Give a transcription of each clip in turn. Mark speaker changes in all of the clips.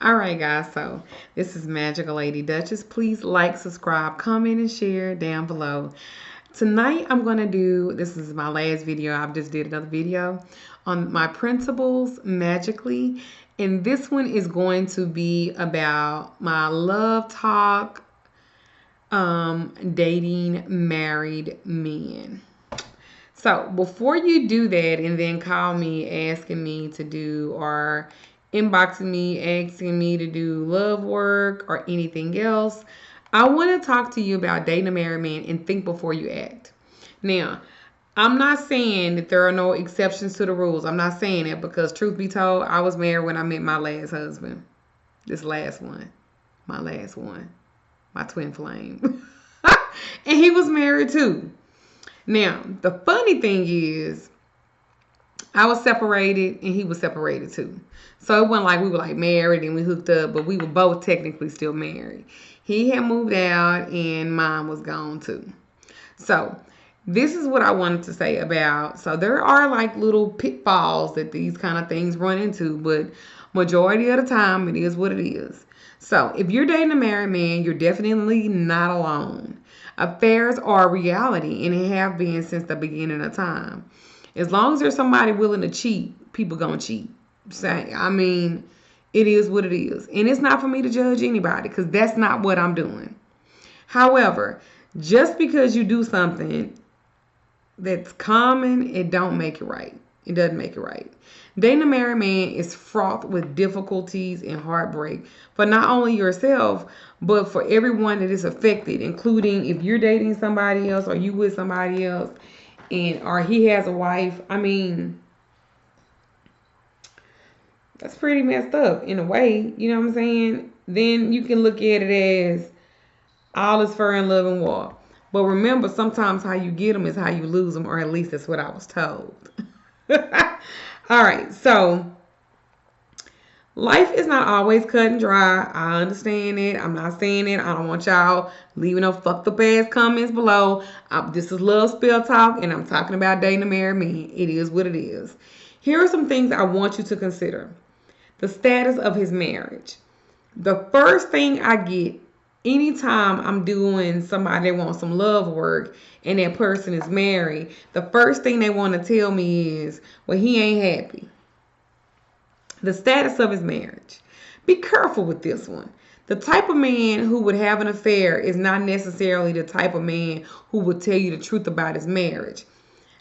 Speaker 1: All right, guys. So this is Magical Lady Duchess. Please like, subscribe, comment, and share down below. Tonight, I'm going to do, this is my last video. I've just did another video on my principles magically. And this one is going to be about my love talk, dating married men. So before you do that and then call me asking me to do or inboxing me asking me to do love work or anything else, I want to talk to you about dating a married man and think before you act. Now, I'm not saying that there are no exceptions to the rules. I'm not saying it because truth be told, I was married when I met my last husband. This last one. My last one. My twin flame. And he was married too. Now, the funny thing is, I was separated and he was separated too. So it wasn't like we were like married and we hooked up, but we were both technically still married. He had moved out and mine was gone too. So this is what I wanted to say about. So there are like little pitfalls that these kind of things run into, but majority of the time it is what it is. So if you're dating a married man, you're definitely not alone. Affairs are a reality and it have been since the beginning of time. As long as there's somebody willing to cheat, people gonna cheat. I mean, it is what it is. And it's not for me to judge anybody because that's not what I'm doing. However, just because you do something that's common, it don't make it right. It doesn't make it right. Dating a married man is fraught with difficulties and heartbreak for not only yourself, but for everyone that is affected, including if you're dating somebody else or you with somebody else and or he has a wife. I mean, that's pretty messed up in a way, you know what I'm saying? Then you can look at it as all is fair in love and war. But remember, sometimes how you get them is how you lose them, or at least that's what I was told. All right, so life is not always cut and dry. I understand it. I'm not saying it. I don't want y'all leaving no fucked up ass comments below. This is Love Spell Talk, and I'm talking about dating a married man. It is what it is. Here are some things I want you to consider. The status of his marriage. The first thing I get anytime I'm doing somebody that wants some love work and that person is married, the first thing they want to tell me is, well, he ain't happy. The status of his marriage. Be careful with this one. The type of man who would have an affair is not necessarily the type of man who would tell you the truth about his marriage.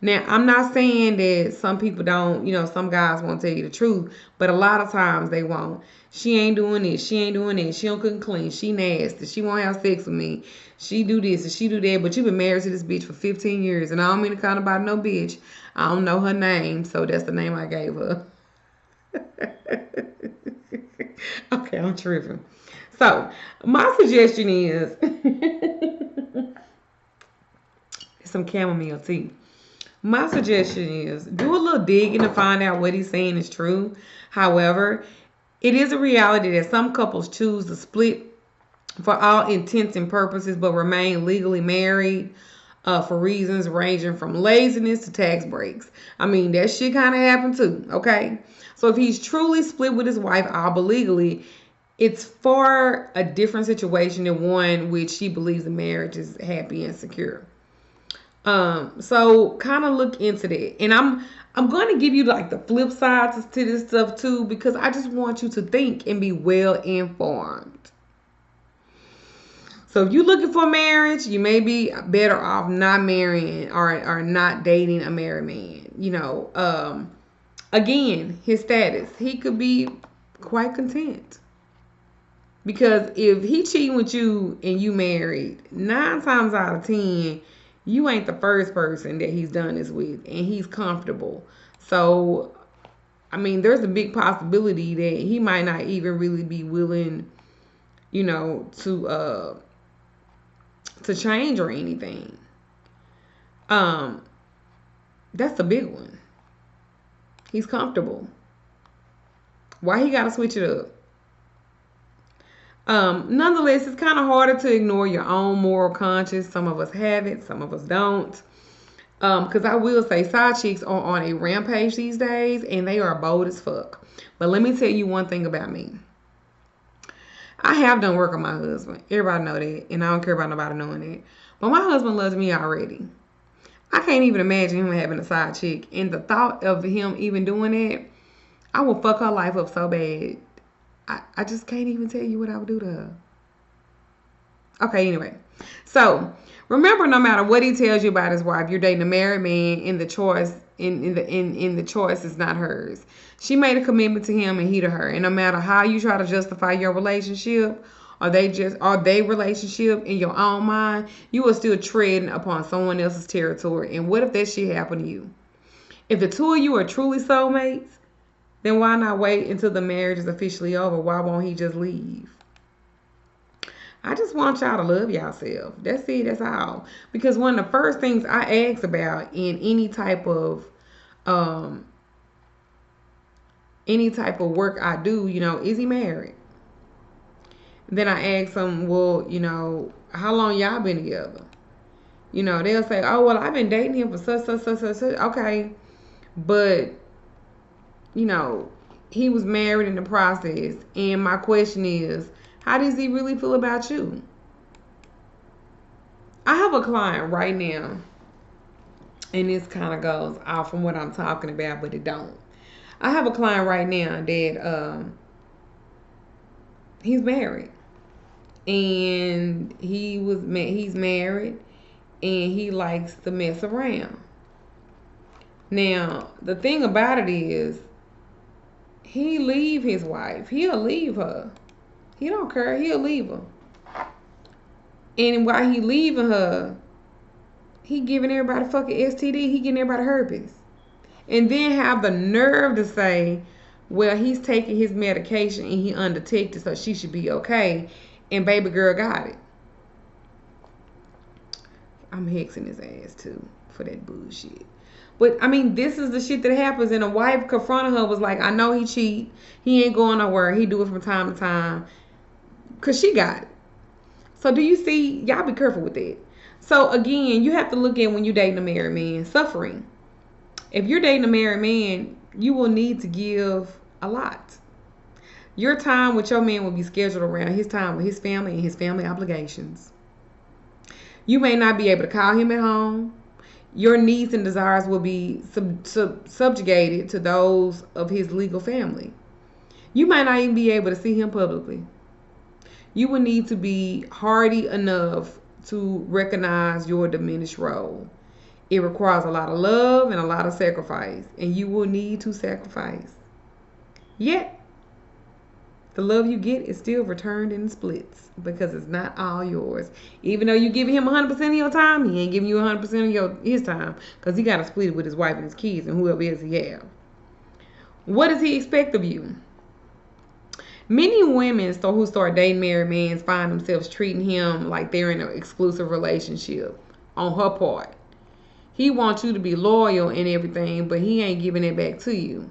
Speaker 1: Now, I'm not saying that some people don't, some guys won't tell you the truth, but a lot of times they won't. She ain't doing this. She ain't doing that. She don't cook and clean. She nasty. She won't have sex with me. She do this and she do that. But you've been married to this bitch for 15 years. And I don't mean to call about no bitch. I don't know her name, so that's the name I gave her. Okay, I'm tripping. So, my suggestion is some chamomile tea. My suggestion is do a little digging to find out what he's saying is true. However, it is a reality that some couples choose to split for all intents and purposes but remain legally married for reasons ranging from laziness to tax breaks. I mean, that shit kind of happened too, okay? So if he's truly split with his wife, albeit legally, it's far a different situation than one which she believes the marriage is happy and secure. So kind of look into that. And I'm going to give you like the flip sides to this stuff too, because I just want you to think and be well informed. So if you're looking for marriage, you may be better off not marrying or not dating a married man. Again, his status, he could be quite content. Because if he cheating with you and you married, 9 times out of 10, you ain't the first person that he's done this with, and he's comfortable. So, I mean, there's a big possibility that he might not even really be willing, to change or anything. That's a big one. He's comfortable. Why he gotta switch it up? Nonetheless, it's kind of harder to ignore your own moral conscience. Some of us have it, some of us don't. Because I will say side chicks are on a rampage these days and they are bold as fuck. But let me tell you one thing about me. I have done work on my husband. Everybody know that, and I don't care about nobody knowing that. But my husband loves me already. I can't even imagine him having a side chick. And the thought of him even doing that, I will fuck her life up so bad. I just can't even tell you what I would do to her. Okay, anyway. So remember, no matter what he tells you about his wife, you're dating a married man, and the choice in the choice is not hers. She made a commitment to him, and he to her. And no matter how you try to justify your relationship, or they relationship in your own mind, you are still treading upon someone else's territory. And what if that shit happened to you? If the two of you are truly soulmates, then why not wait until the marriage is officially over? Why won't he just leave? I just want y'all to love yourself. That's it. That's all. Because one of the first things I ask about in any type of work I do, is he married? Then I ask them, well, how long y'all been together? They'll say, oh, well, I've been dating him for such. Okay, but he was married in the process. And my question is, how does he really feel about you? I have a client right now, and this kind of goes off from what I'm talking about, but it don't. I have a client right now that he's married, and he's married, and he likes to mess around. Now, the thing about it is, he leave his wife. He'll leave her. He don't care. He'll leave her. And while he leaving her, he giving everybody fucking STD. He giving everybody herpes. And then have the nerve to say, well, he's taking his medication and he undetected, so she should be okay. And baby girl got it. I'm hexing his ass too for that bullshit. But I mean, this is the shit that happens. And a wife confronting her was like, I know he cheat. He ain't going nowhere. He do it from time to time. Because she got it. So do you see? Y'all be careful with that. So again, you have to look at when you're dating a married man, suffering. If you're dating a married man, you will need to give a lot. Your time with your man will be scheduled around his time with his family and his family obligations. You may not be able to call him at home. Your needs and desires will be subjugated to those of his legal family. You might not even be able to see him publicly. You will need to be hardy enough to recognize your diminished role. It requires a lot of love and a lot of sacrifice, and you will need to sacrifice. Yet, the love you get is still returned in splits because it's not all yours. Even though you give him 100% of your time, he ain't giving you 100% of his time because he got to split it with his wife and his kids and whoever else he have. What does he expect of you? Many women who start dating married men find themselves treating him like they're in an exclusive relationship on her part. He wants you to be loyal and everything, but he ain't giving it back to you.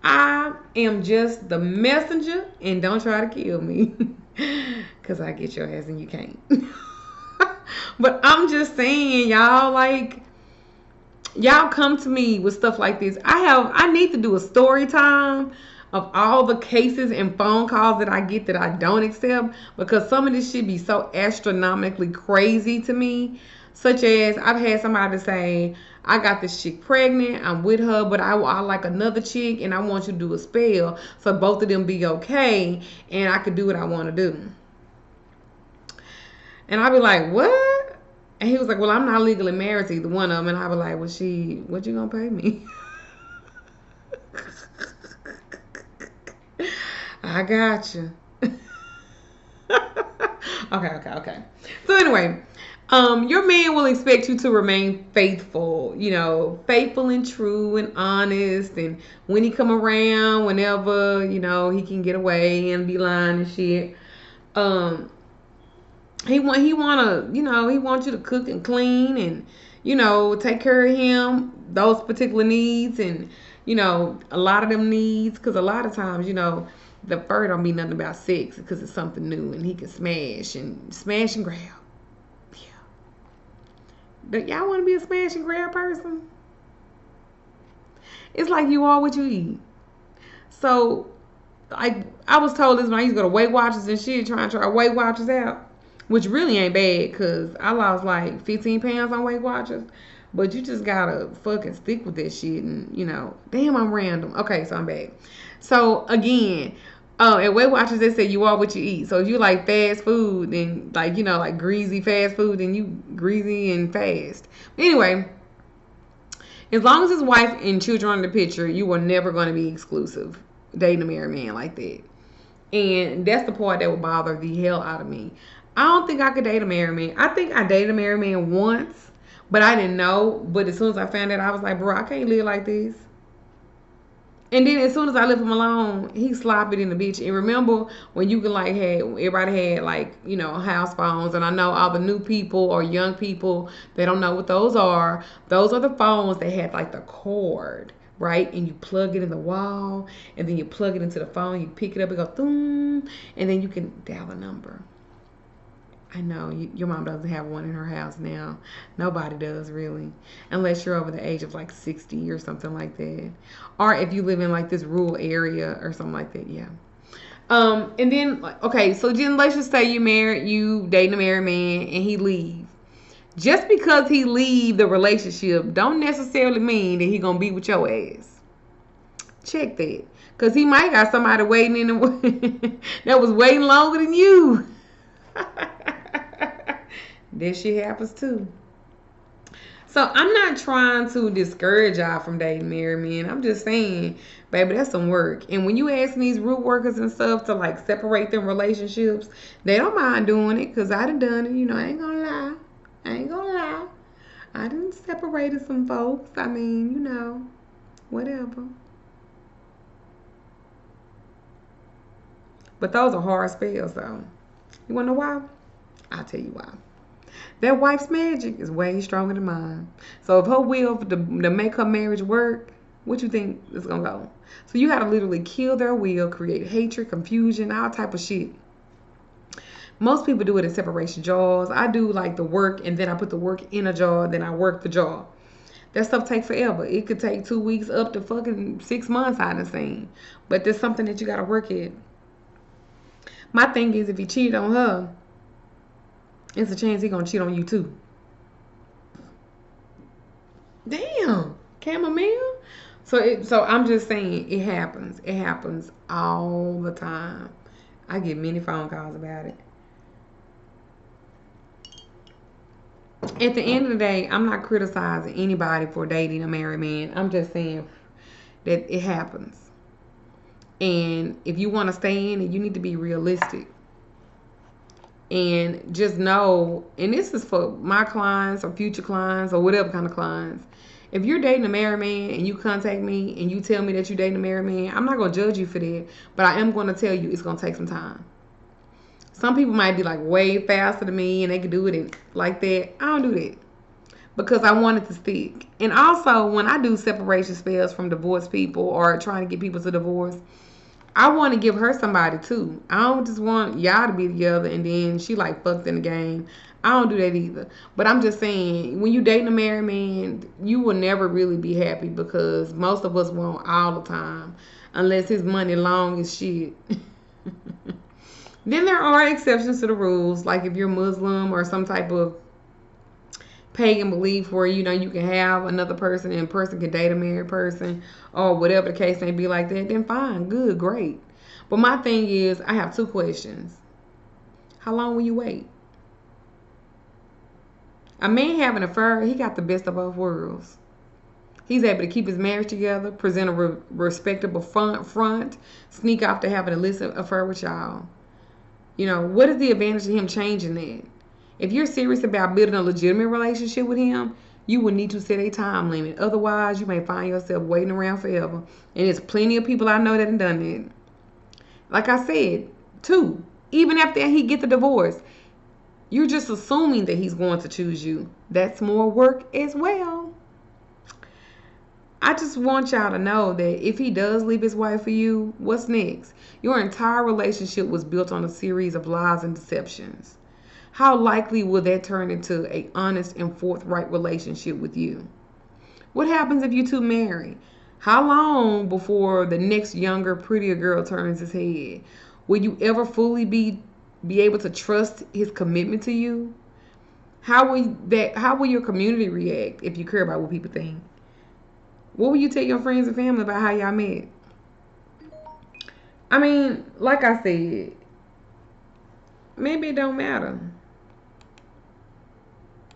Speaker 1: I am just the messenger, and don't try to kill me because I get your ass and you can't. But I'm just saying, y'all come to me with stuff like this. I need to do a story time of all the cases and phone calls that I get that I don't accept, because some of this shit be so astronomically crazy to me. Such as, I've had somebody say, I got this chick pregnant, I'm with her, but I like another chick, and I want you to do a spell so both of them be okay, and I could do what I want to do. And I'd be like, what? And he was like, well, I'm not legally married to either one of them. And I'd be like, well, what you gonna pay me? I got you. Okay. So anyway, your man will expect you to remain faithful, faithful and true and honest. And when he come around, whenever, he can get away and be lying and shit. He wants you to cook and clean and, take care of him, those particular needs and, a lot of them needs. Because a lot of times, the fur don't mean nothing about sex because it's something new and he can smash and grab. Yeah. Do y'all want to be a smash and grab person? It's like you are what you eat. So I was told this when I used to go to Weight Watchers and shit, trying to try Weight Watchers out, which really ain't bad because I lost like 15 pounds on Weight Watchers. But you just gotta fucking stick with that shit, and damn, I'm random. Okay, so I'm back. So again, at Weight Watchers they say you are what you eat. So if you like fast food, then like greasy fast food, then you greasy and fast. But anyway, as long as his wife and children are in the picture, you are never going to be exclusive dating a married man like that. And that's the part that would bother the hell out of me. I don't think I could date a married man. I think I dated a married man once, but I didn't know. But as soon as I found out, I was like, bro, I can't live like this. And then as soon as I left him alone, he slopped it in the bitch. And remember when you could everybody had house phones, and I know all the new people or young people, they don't know what those are. Those are the phones that had like the cord, right? And you plug it in the wall, and then you plug it into the phone, you pick it up, and go boom, and then you can dial the number. I know your mom doesn't have one in her house now. Nobody does, really. Unless you're over the age of like 60 or something like that. Or if you live in like this rural area or something like that, yeah. And then, okay, so then let's just say you dating a married man and he leave. Just because he leave the relationship don't necessarily mean that he gonna be with your ass. Check that. Because he might got somebody waiting in the that was waiting longer than you. This shit happens too. So I'm not trying to discourage y'all from dating married men. I'm just saying, baby, that's some work. And when you ask these root workers and stuff to like separate them relationships, they don't mind doing it because I done done it. I ain't gonna lie. I done separated some folks. I mean, whatever. But those are hard spells though. You wanna know why? I'll tell you why. That wife's magic is way stronger than mine. So if her will to make her marriage work, what you think is going to go? So you got to literally kill their will, create hatred, confusion, all type of shit. Most people do it in separation jars. I do like the work, and then I put the work in a jar, then I work the jar. That stuff takes forever. It could take 2 weeks up to fucking 6 months, I done seen. But there's something that you got to work at. My thing is, if he cheated on her, it's a chance he gonna cheat on you too. Damn, chamomile. So I'm just saying, it happens. It happens all the time. I get many phone calls about it. At the end of the day, I'm not criticizing anybody for dating a married man. I'm just saying that it happens. And if you want to stay in it, you need to be realistic. And just know, and this is for my clients or future clients or whatever kind of clients. If you're dating a married man and you contact me and you tell me that you're dating a married man, I'm not going to judge you for that. But I am going to tell you it's going to take some time. Some people might be like way faster than me and they can do it like that. I don't do that because I want it to stick. And also, when I do separation spells from divorced people or trying to get people to divorce, I want to give her somebody too. I don't just want y'all to be together and then she like fucked in the game. I don't do that either. But I'm just saying, when you dating a married man, you will never really be happy because most of us want all the time. Unless his money long as shit. Then there are exceptions to the rules. Like if you're Muslim or some type of pagan belief where you can have another person and a person can date a married person or whatever the case may be like that, then fine, good, great. But my thing is, I have 2 questions. How long will you wait? A man having an affair, he got the best of both worlds. He's able to keep his marriage together, present a respectable front, sneak off to have an illicit affair with y'all. What is the advantage of him changing that? If you're serious about building a legitimate relationship with him, you will need to set a time limit. Otherwise, you may find yourself waiting around forever. And there's plenty of people I know that have done that. Like I said, too, even after he gets the divorce, you're just assuming that he's going to choose you. That's more work as well. I just want y'all to know that if he does leave his wife for you, what's next? Your entire relationship was built on a series of lies and deceptions. How likely will that turn into an honest and forthright relationship with you? What happens if you two marry? How long before the next younger, prettier girl turns his head? Will you ever fully be able to trust his commitment to you? How will your community react if you care about what people think? What will you tell your friends and family about how y'all met? I mean, like I said, maybe it don't matter.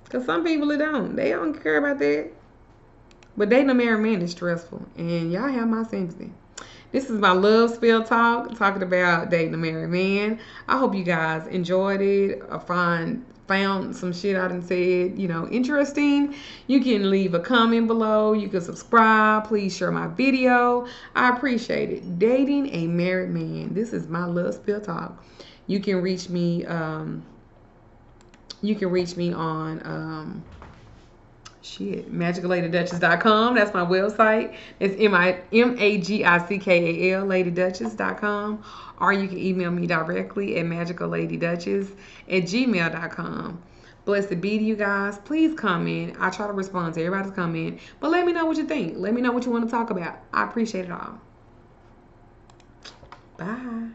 Speaker 1: Cause some people it don't. They don't care about that. But dating a married man is stressful, and y'all have my sympathy. This is my love spell talk, talking about dating a married man. I hope you guys enjoyed it. I found some shit I done said, interesting. You can leave a comment below. You can subscribe. Please share my video. I appreciate it. Dating a married man. This is my love spell talk. You can reach me. On magicaladyduchess.com. That's my website. It's Magickal, ladyduchess.com. Or you can email me directly at magicaladyduchess@gmail.com. Blessed be to you guys. Please comment. I try to respond to everybody's comment. But let me know what you think. Let me know what you want to talk about. I appreciate it all. Bye.